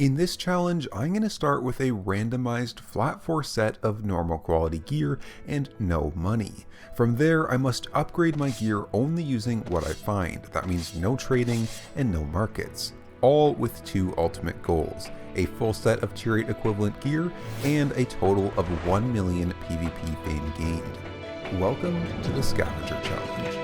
In this challenge, I'm going to start with a randomized flat 4 set of normal quality gear and no money. From there, I must upgrade my gear only using what I find. That means no trading and no markets. All with 2 ultimate goals: a full set of tier 8 equivalent gear and a total of 1 million PvP fame gained. Welcome to the Scavenger Challenge.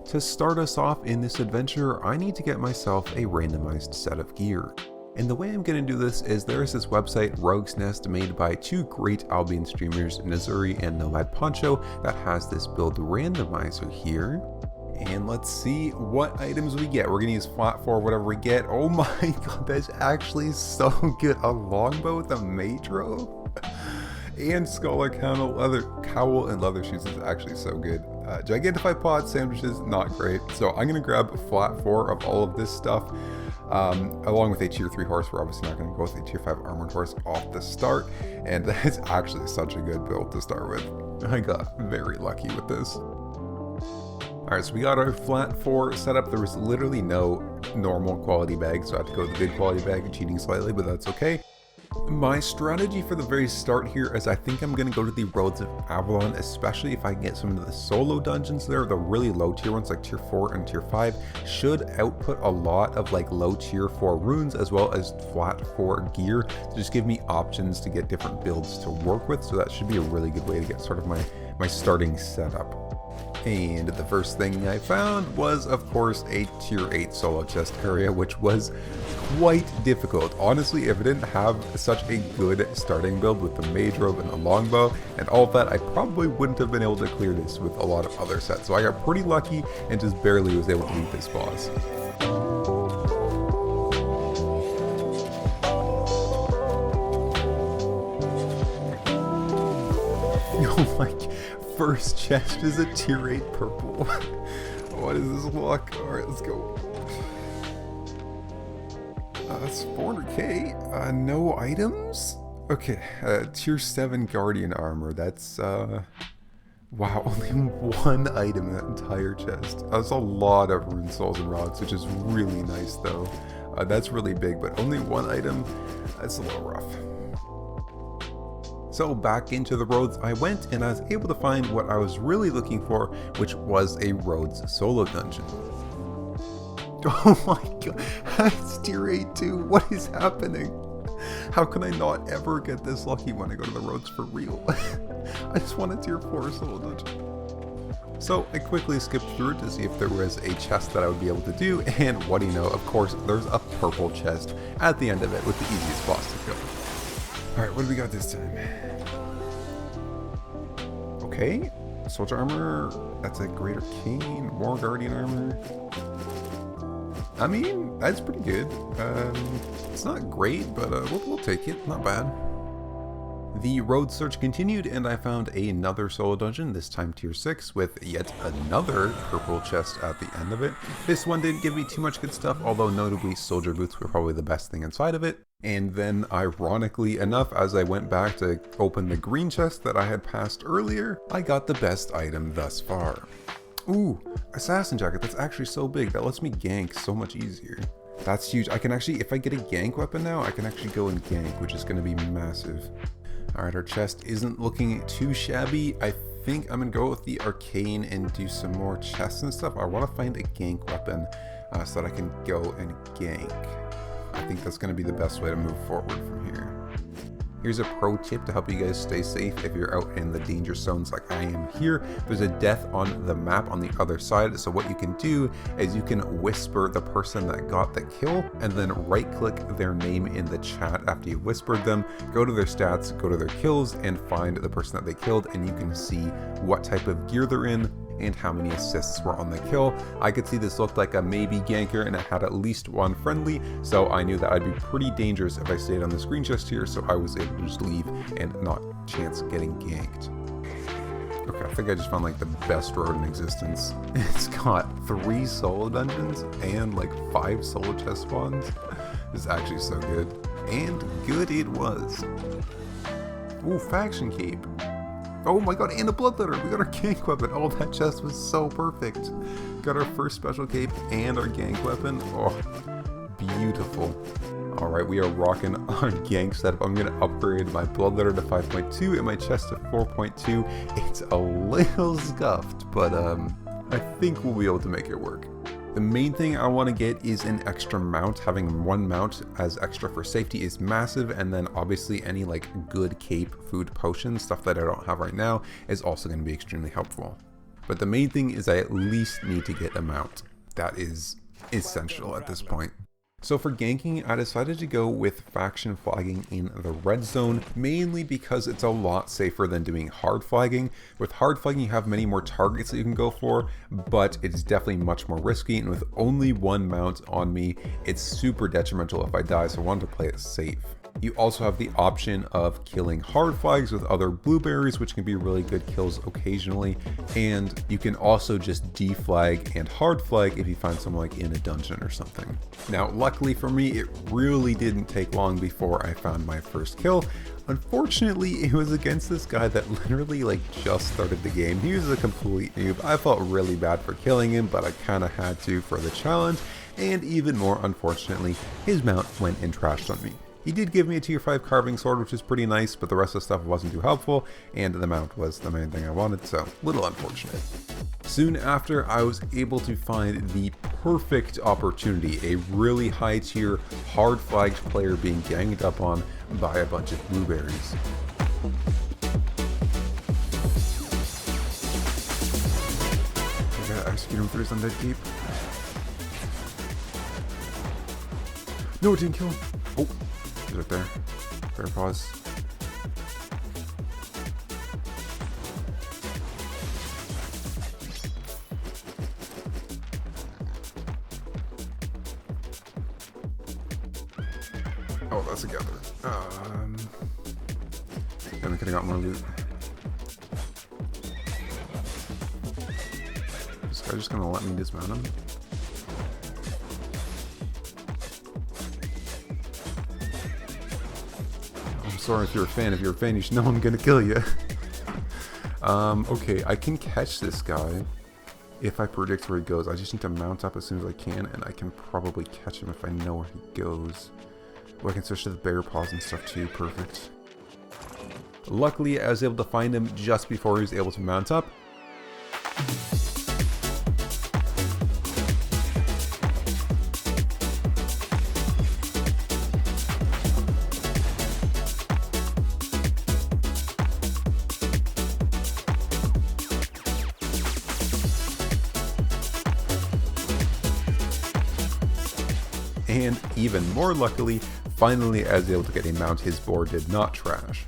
To start us off in this adventure, I need to get myself a randomized set of gear. And the way I'm going to do this is there is this website, Rogue's Nest, made by 2 great Albion streamers, Nazuri and Nomad Poncho, that has this build randomizer here. And let's see what items we get. We're going to use flat 4, whatever we get. Oh my god, that's actually so good. A longbow with a Madro and Scholar Cowl and leather shoes is actually so good. Gigantify pod sandwiches, not great. So I'm going to grab flat 4 of all of this stuff, along with a tier 3 horse. We're obviously not going to go with a tier 5 armored horse off the start. And that's actually such a good build to start with. I got very lucky with this. Alright, so we got our flat 4 set up. There was literally no normal quality bag, so I had to go with the good quality bag, cheating slightly, but that's okay. My strategy for the very start here is I think I'm going to go to the Roads of Avalon, especially if I can get some of the solo dungeons there. The really low tier ones like tier 4 and tier 5 should output a lot of like low tier 4 runes as well as flat 4 gear to just give me options to get different builds to work with. So that should be a really good way to get sort of my starting setup. And the first thing I found was, of course, a tier 8 solo chest area, which was quite difficult. Honestly, if I didn't have such a good starting build with the mage robe and the longbow and all of that, I probably wouldn't have been able to clear this with a lot of other sets. So I got pretty lucky and just barely was able to beat this boss. Oh my god. First chest is a tier 8 purple. What is this luck? Alright, let's go. That's 400k. No items? Okay, tier 7 guardian armor. That's, wow, only 1 item in that entire chest. That's a lot of rune souls and rocks, which is really nice though. That's really big, but only 1 item. That's a little rough. So back into the roads I went, and I was able to find what I was really looking for, which was a Roads solo dungeon. Oh my god, that's tier 8 too. What is happening? How can I not ever get this lucky when I go to the roads for real? I just want a tier 4 solo dungeon. So I quickly skipped through it to see if there was a chest that I would be able to do, and what do you know, of course there's a purple chest at the end of it with the easiest boss to kill. Alright, what do we got this time? Okay, soldier armor, that's a greater cane, more guardian armor. I mean, that's pretty good. It's not great, but we'll take it, not bad. The road search continued, and I found another solo dungeon, this time tier 6, with yet another purple chest at the end of it. This one didn't give me too much good stuff, although notably soldier boots were probably the best thing inside of it. And then, ironically enough, as I went back to open the green chest that I had passed earlier, I got the best item thus far. Ooh, assassin jacket, that's actually so big, that lets me gank so much easier. That's huge. I can actually, if I get a gank weapon now, I can actually go and gank, which is going to be massive. Alright, our chest isn't looking too shabby. I think I'm going to go with the arcane and do some more chests and stuff. I want to find a gank weapon so that I can go and gank. I think that's going to be the best way to move forward from here. Here's a pro tip to help you guys stay safe if you're out in the danger zones like I am here. There's a death on the map on the other side, so what you can do is you can whisper the person that got the kill and then right click their name in the chat after you whispered them, go to their stats, go to their kills, and find the person that they killed, and you can see what type of gear they're in and how many assists were on the kill. I could see this looked like a maybe ganker and it had at least one friendly, so I knew that I'd be pretty dangerous if I stayed on the screen just here, so I was able to just leave and not chance getting ganked. Okay, I think I just found like the best road in existence. It's got 3 solo dungeons and like 5 solo chest spawns. It's actually so good. And good it was. Ooh, faction cape. Oh my god, and a bloodletter. We got our gank weapon. Oh, that chest was so perfect. Got our first special cape and our gank weapon. Oh, beautiful. Alright, we are rocking our gank setup. I'm going to upgrade my bloodletter to 5.2 and my chest to 4.2. It's a little scuffed, but I think we'll be able to make it work. The main thing I want to get is an extra mount. Having 1 mount as extra for safety is massive, and then obviously any like good cape, food, potions, stuff that I don't have right now is also going to be extremely helpful. But the main thing is I at least need to get a mount. That is essential at this point. So for ganking, I decided to go with faction flagging in the red zone, mainly because it's a lot safer than doing hard flagging. With hard flagging, you have many more targets that you can go for, but it's definitely much more risky, and with only 1 mount on me, it's super detrimental if I die, so I wanted to play it safe. You also have the option of killing hard flags with other blueberries, which can be really good kills occasionally, and you can also just deflag and hard flag if you find someone like in a dungeon or something. Now, luckily for me, it really didn't take long before I found my first kill. Unfortunately, it was against this guy that literally like just started the game. He was a complete noob. I felt really bad for killing him, but I kind of had to for the challenge, and even more unfortunately, his mount went and trashed on me. He did give me a tier 5 carving sword, which is pretty nice, but the rest of the stuff wasn't too helpful, and the mount was the main thing I wanted, so little unfortunate. Soon after, I was able to find the perfect opportunity, a really high tier, hard flagged player being ganged up on by a bunch of blueberries. I gotta execute him for his undead keep. No, it didn't kill him. Oh. Right there. Fair pause. Oh, that's a gather. Then we could have got more loot. This guy's just gonna let me dismount him. Sorry if you're a fan. If you're a fan, you should know I'm gonna kill you. Okay, I can catch this guy if I predict where he goes. I just need to mount up as soon as I can, and I can probably catch him if I know where he goes. Oh, I can switch to the bear paws and stuff too. Perfect. Luckily, I was able to find him just before he was able to mount up. And even more luckily, finally I was able to get a mount his board did not trash.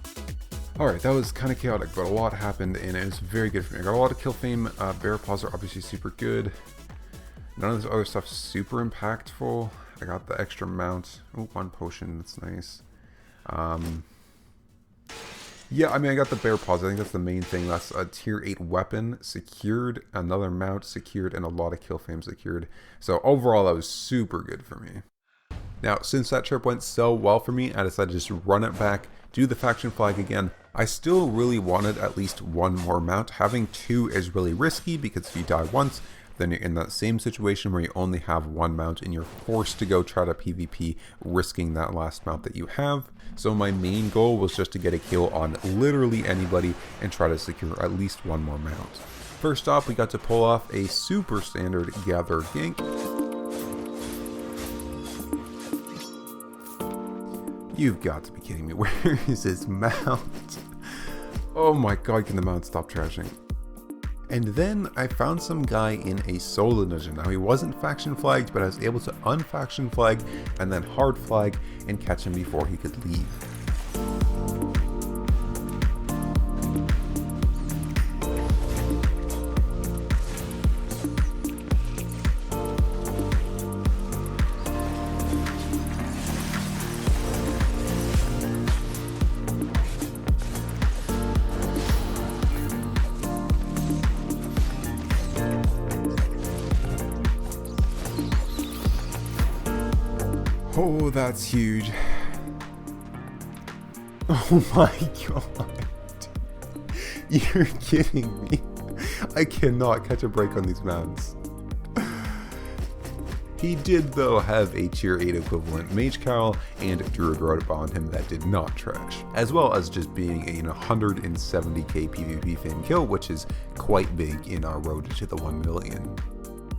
Alright, that was kind of chaotic, but a lot happened and it was very good for me. I got a lot of kill fame. Bear paws are obviously super good. None of this other stuff's super impactful. I got the extra mount. Oh, 1 potion, that's nice. Yeah, I mean, I got the bear paws. I think that's the main thing. That's a tier 8 weapon secured, another mount secured, and a lot of kill fame secured. So overall, that was super good for me. Now, since that trip went so well for me, I decided to just run it back, do the faction flag again. I still really wanted at least 1 more mount. Having 2 is really risky because if you die once, then you're in that same situation where you only have 1 mount and you're forced to go try to PvP, risking that last mount that you have. So my main goal was just to get a kill on literally anybody and try to secure at least 1 more mount. First off, we got to pull off a super standard gather gank. You've got to be kidding me. Where is his mount? Oh my god, can the mount stop trashing? And then I found some guy in a solo dungeon. Now he wasn't faction flagged, but I was able to unfaction flag and then hard flag and catch him before he could leave. Oh, that's huge. Oh my god. You're kidding me. I cannot catch a break on these mounts. He did though have a tier 8 equivalent Mage Cowl and Druid Robe on him that did not trash, as well as just being a 170k PvP fan kill, which is quite big in our road to the 1 million.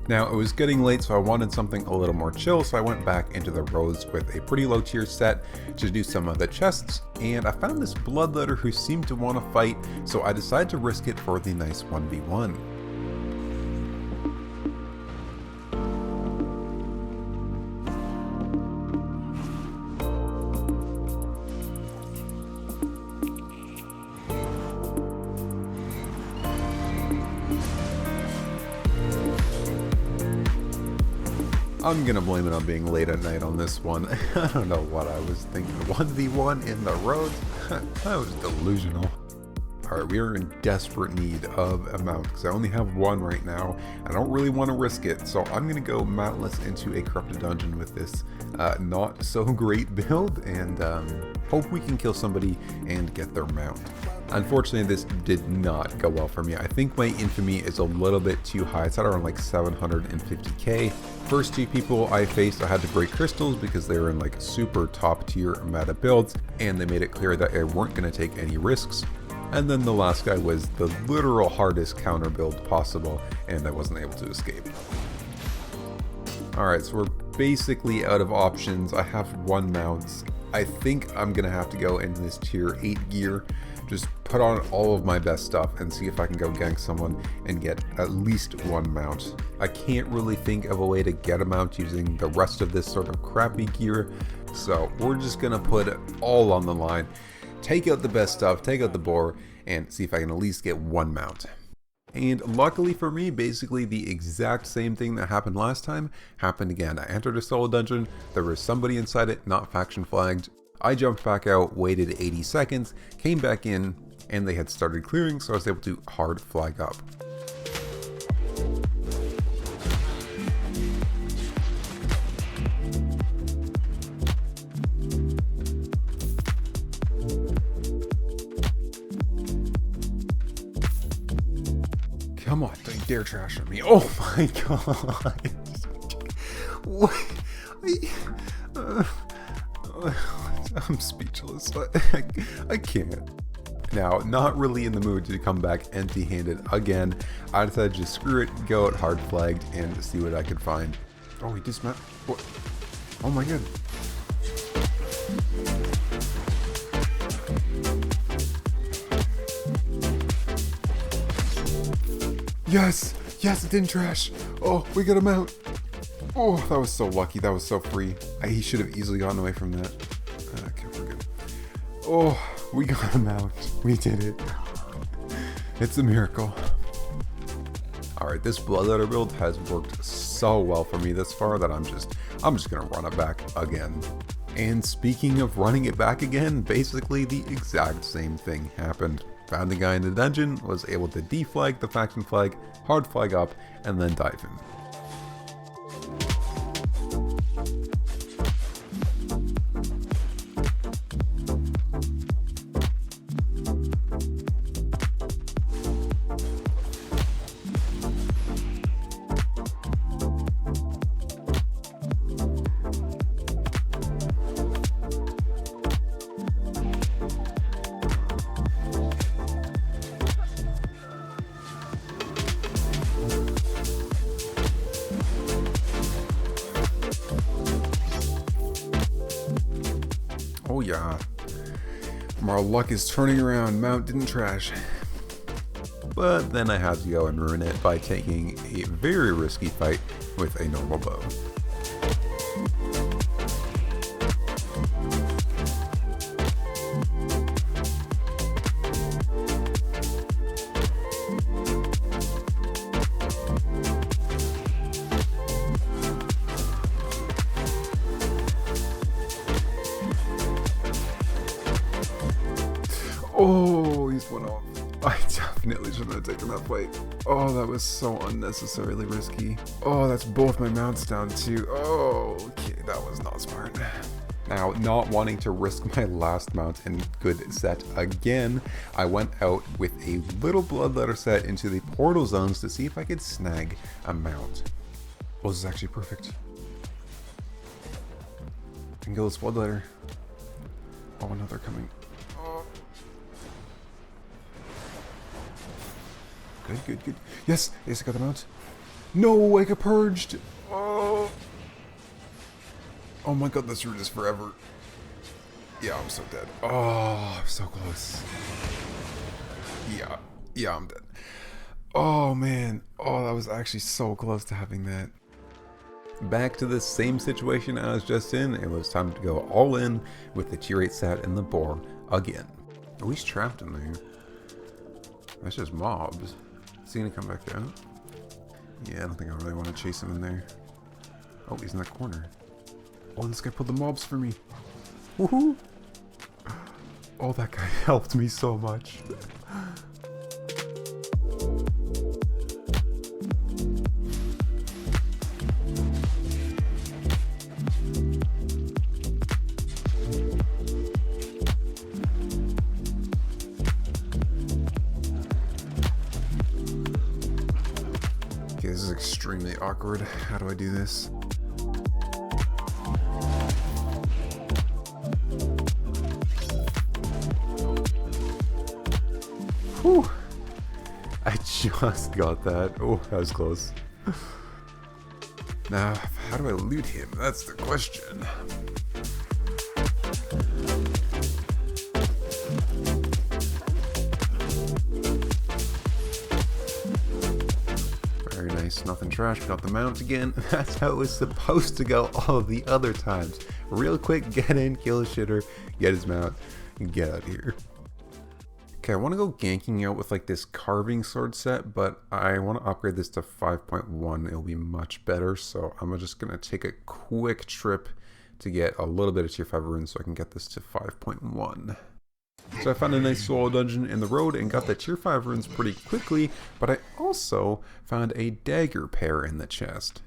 Now, it was getting late, so I wanted something a little more chill, so I went back into the roads with a pretty low tier set to do some of the chests, and I found this Bloodletter who seemed to want to fight, so I decided to risk it for the nice 1v1. I'm gonna blame it on being late at night on this one. I don't know what I was thinking. 1v1 in the roads? I was delusional. Alright, we are in desperate need of a mount because I only have one right now. I don't really want to risk it, so I'm gonna go mountless into a corrupted dungeon with this not so great build and hope we can kill somebody and get their mount. Unfortunately, this did not go well for me. I think my infamy is a little bit too high. It's at around like 750k. First two people I faced, I had to break crystals because they were in like super top tier meta builds, and they made it clear that I weren't going to take any risks. And then the last guy was the literal hardest counter build possible, and I wasn't able to escape. Alright, so we're basically out of options. I have one mount. I think I'm going to have to go into this tier 8 gear. Just put on all of my best stuff and see if I can go gank someone and get at least one mount. I can't really think of a way to get a mount using the rest of this sort of crappy gear, so we're just gonna put it all on the line, take out the best stuff, take out the boar, and see if I can at least get one mount. And luckily for me, basically the exact same thing that happened last time happened again. I entered a solo dungeon, there was somebody inside it, not faction flagged. I jumped back out, waited 80 seconds, came back in, and they had started clearing, so I was able to hard flag up. Come on, don't dare trash on me. Oh my god. What? I'm speechless. I can't. Now, not really in the mood to come back empty-handed again. I decided to just screw it, go out hard flagged, and see what I could find. Oh, he dismounted. What? Oh my god. Yes! Yes, it didn't trash! Oh, we got him out! Oh, that was so lucky. That was so free. He should have easily gotten away from that. Okay, we're good. Oh, we got him out. We did it. It's a miracle. Alright, this Bloodletter build has worked so well for me this far that I'm just gonna run it back again. And speaking of running it back again, basically the exact same thing happened. Found the guy in the dungeon, was able to deflag the faction flag, hard flag up, and then dive in. Oh yeah, our luck is turning around. Mount didn't trash. But then I had to go and ruin it by taking a very risky fight with a normal bow. Oh, he's went off. I definitely shouldn't have taken that fight. Oh, that was so unnecessarily risky. Oh, that's both my mounts down too. Oh, okay, that was not smart. Now, not wanting to risk my last mount in good set again, I went out with a little bloodletter set into the portal zones to see if I could snag a mount. Well, this is actually perfect. I can kill this bloodletter. Oh, now they're coming. Oh. Good, good, good. Yes, yes, I got the mount. No, I got purged. Oh. Oh my god, this route is forever. Yeah, I'm so dead. Oh, I'm so close. Yeah, I'm dead. Oh man. Oh, that was actually so close to having that. Back to the same situation I was just in. It was time to go all in with the tier 8 set and the boar again. Oh, he's trapped in there. That's just mobs. Is he gonna come back out? Yeah, I don't think I really want to chase him in there. Oh, he's in that corner. Oh, this guy pulled the mobs for me. Woohoo! Oh, that guy helped me so much. Okay, this is extremely awkward. How do I do this? Whew. I just got that. Oh, that was close. Now, how do I loot him? That's the question. Very nice. Nothing trash. Got the mount again. That's how it was supposed to go all the other times. Real quick, get in, kill a shitter, get his mount, and get out of here. Okay, I want to go ganking out with like this carving sword set, but I want to upgrade this to 5.1. It'll be much better, so I'm just going to take a quick trip to get a little bit of tier 5 runes so I can get this to 5.1. So I found a nice solo dungeon in the road and got the tier 5 runes pretty quickly, but I also found a dagger pair in the chest.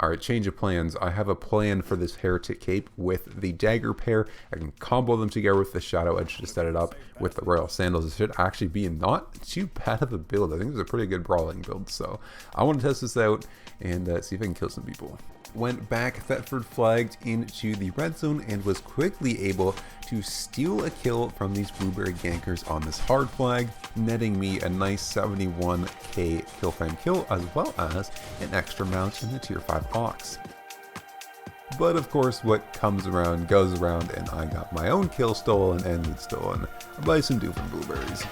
Alright, change of plans. I have a plan for this heretic cape with the dagger pair. I can combo them together with the shadow edge to set it up with the royal sandals. It should actually be not too bad of a build. I think it's a pretty good brawling build, so I want to test this out and see if I can kill some people. Went back Thetford flagged into the red zone and was quickly able to steal a kill from these blueberry gankers on this hard flag, netting me a nice 71k kill frame kill as well as an extra mount in the tier 5 ox. But of course what comes around goes around, and I got my own kill stolen and loot stolen by some doofing blueberries.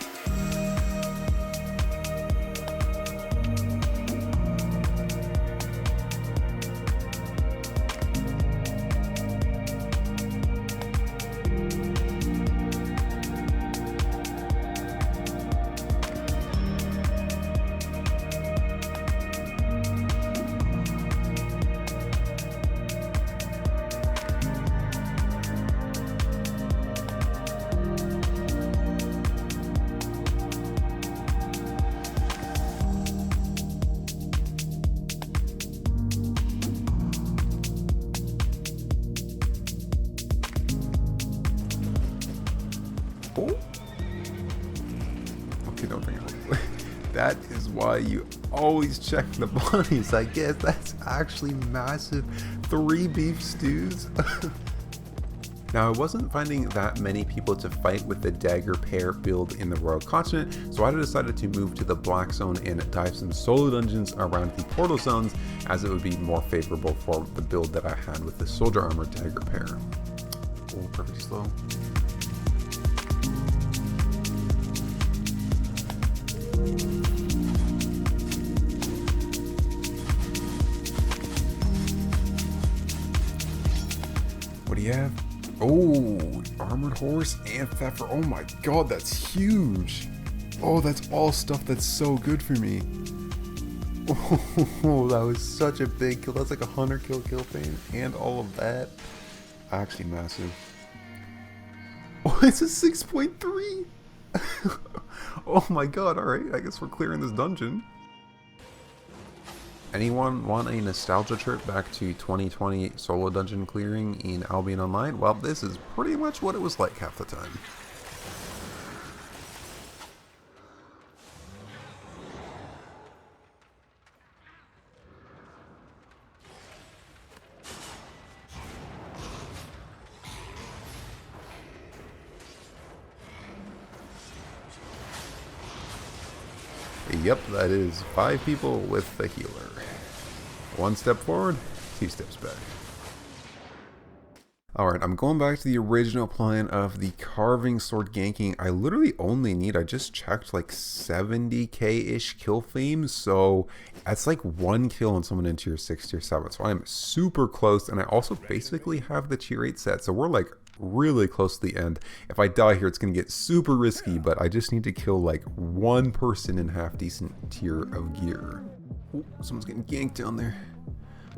Oh. Okay, don't think about it. That is why you always check the bunnies. I guess that's actually massive. 3 beef stews. Now, I wasn't finding that many people to fight with the dagger pair build in the Royal Continent, so I decided to move to the Black Zone and dive some solo dungeons around the portal zones, as it would be more favorable for the build that I had with the soldier armor dagger pair. Oh, perfectly slow. What do you have? Oh, armored horse and theft. Oh my god, that's huge. Oh, that's all stuff that's so good for me. Oh, that was such a big kill. That's like a 100 kill thing and all of that. Actually massive. Oh, it's a 6.3. Oh my god, alright, I guess we're clearing this dungeon. Anyone want a nostalgia trip back to 2020 solo dungeon clearing in Albion Online? Well, this is pretty much what it was like half the time. Yep, that is 5 people with the healer. 1 step forward, 2 steps back. Alright, I'm going back to the original plan of the carving sword ganking. I literally only need, I just checked, like 70k-ish kill flames, so that's like 1 kill on someone in tier 6, tier 7, so I'm super close, and I also basically have the tier 8 set, so we're like really close to the end. If I die here, it's going to get super risky, but I just need to kill like 1 person in half decent tier of gear. Ooh, someone's getting ganked down there.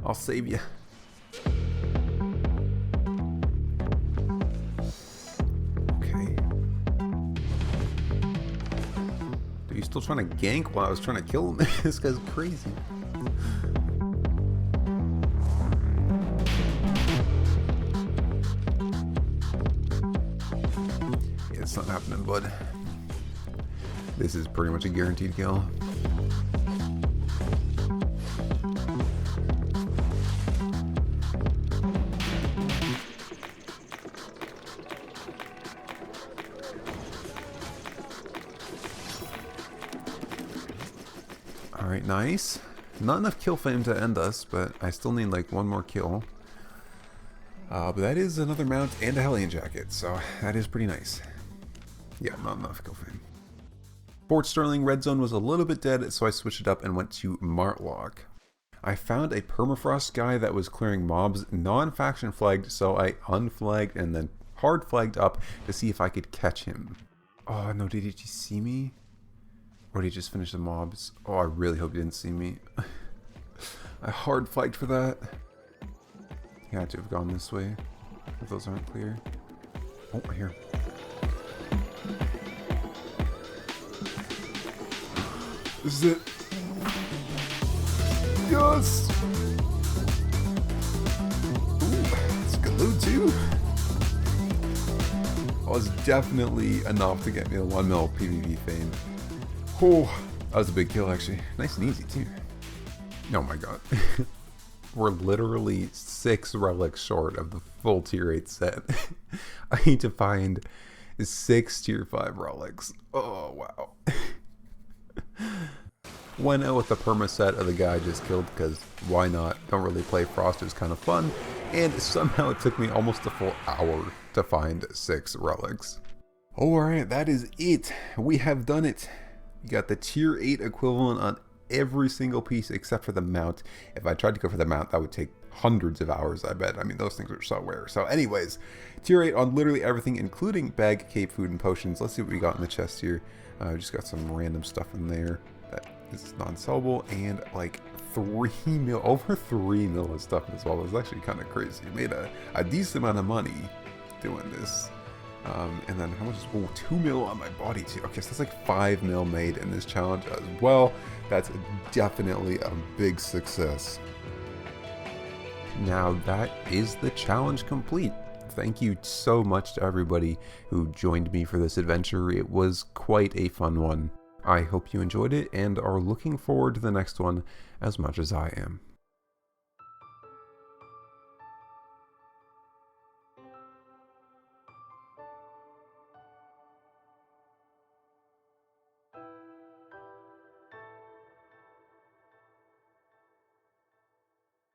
I'll save you. Okay. Are you still trying to gank while I was trying to kill him? This guy's crazy. It's not happening, bud. This is pretty much a guaranteed kill. Alright, nice. Not enough kill fame to end us, but I still need like 1 more kill. But that is another mount and a Hellion jacket, so that is pretty nice. Yeah, not enough kill fame. Fort Sterling Red Zone was a little bit dead, so I switched it up and went to Martlock. I found a permafrost guy that was clearing mobs non-faction flagged, so I unflagged and then hard flagged up to see if I could catch him. Oh no, did he just see me? Or did he just finish the mobs? Oh, I really hope he didn't see me. I hard flagged for that. He had to have gone this way, if those aren't clear. Oh, I hear him. This is it. Yes! Ooh, it's good loot too. Was definitely enough to get me the 1 mil PvP fame. Oh, that was a big kill actually. Nice and easy too. Oh my god. We're literally 6 relics short of the full tier 8 set. I need to find 6 tier 5 relics. Oh wow. Went out with the perma set of the guy I just killed because why not? Don't really play Frost, it was kind of fun. And somehow it took me almost a full hour to find 6 relics. Alright, that is it. We have done it. You got the tier 8 equivalent on every single piece except for the mount. If I tried to go for the mount, that would take hundreds of hours, I bet. I mean, those things are so rare. So anyways, tier 8 on literally everything, including bag, cape, food, and potions. Let's see what we got in the chest here. Just got some random stuff in there that is non-sellable, and like 3 mil, over 3 mil of stuff as well. It's actually kind of crazy. It made a decent amount of money doing this. And then how much is, oh, 2 mil on my body too. Okay, so that's like 5 mil made in this challenge as well. That's definitely a big success. Now that is the challenge complete. Thank you so much to everybody who joined me for this adventure. It was quite a fun one. I hope you enjoyed it and are looking forward to the next one as much as I am.